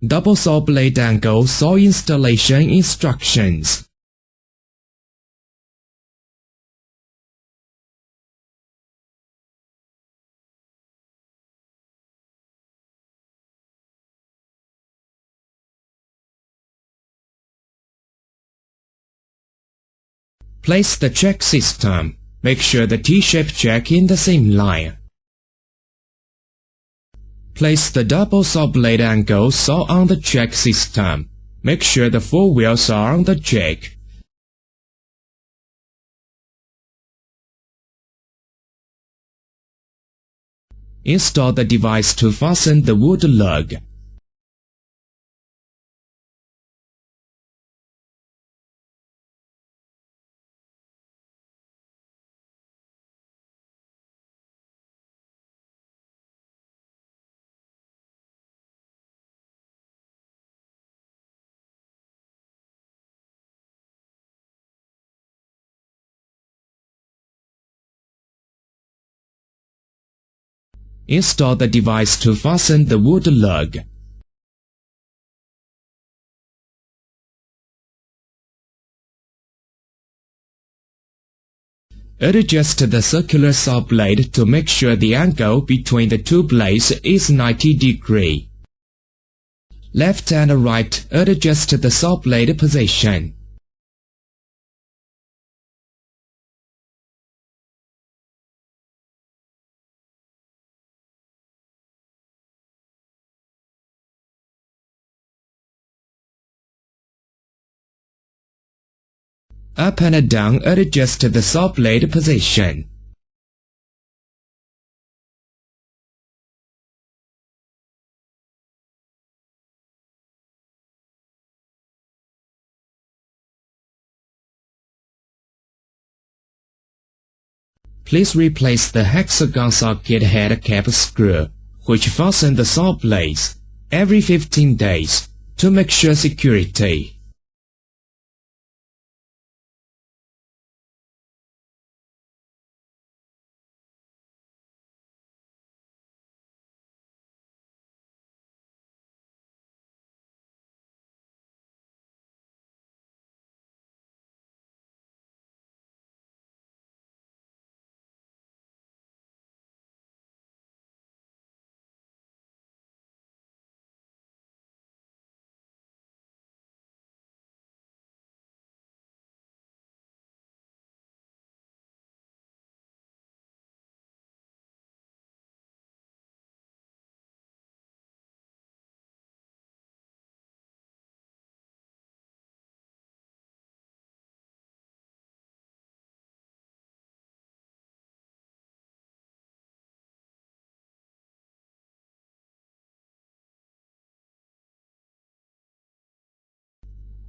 Double saw blade angle saw installation instructions. Place the jack system. Make sure the T-shaped jack in the same line. Place the double saw blade angle saw on the jack system. Make sure the 4 wheels are on the jack. Install the device to fasten the wood lug. Install the device to fasten the wood lug. Adjust the circular saw blade to make sure the angle between the 2 blades is 90 degrees. Left and right, adjust the saw blade position. Up and down, adjust the saw blade position. Please replace the hexagon socket head cap screw, which fasten the saw blades, every 15 days, to make sure security.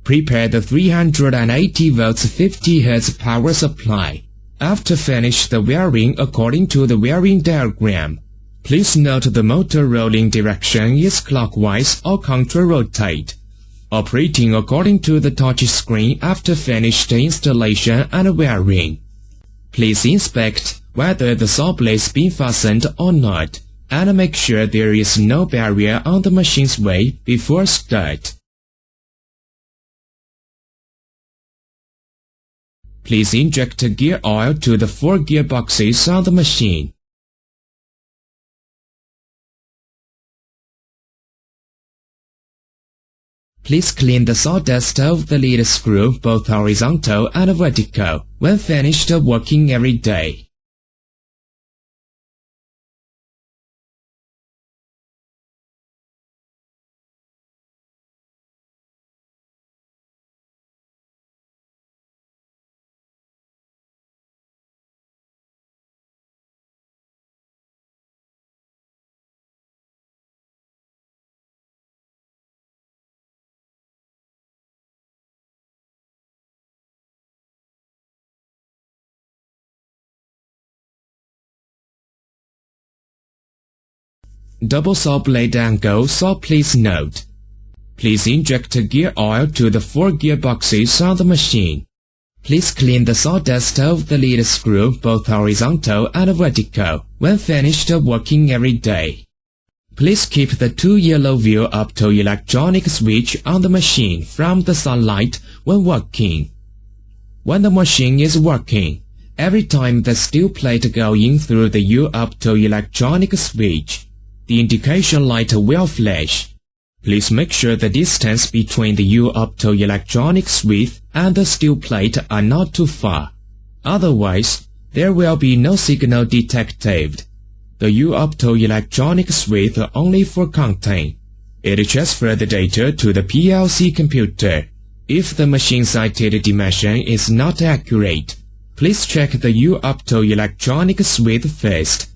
Prepare the 380 volts 50 Hz power supply. After finish the wiring according to the wiring diagram. Please note the motor rolling direction is clockwise or counter-rotate. Operating according to the touch screen after finished installation and wiring. Please inspect whether the saw blades been fastened or not, and make sure there is no barrier on the machine's way before start. Please inject gear oil to the 4 gearboxes on the machine. Please clean the sawdust of the lead screw, both horizontal and vertical, when finished working every day. Double saw blade angle saw. Please note. Please inject gear oil to the 4 gearboxes on the machine. Please clean the sawdust of the lead screw, both horizontal and vertical, when finished working every day. Please keep the two yellow wheel optoelectronic switch on the machine from the sunlight when working. When the machine is working, every time the steel plate going through the U optoelectronic switch, the indication light will flash. Please make sure the distance between the U optoelectronic switch and the steel plate are not too far. Otherwise, there will be no signal detected. The U optoelectronic switch only for content. It transfers the data to the PLC computer. If the machine-cited dimension is not accurate, please check the U optoelectronic switch first.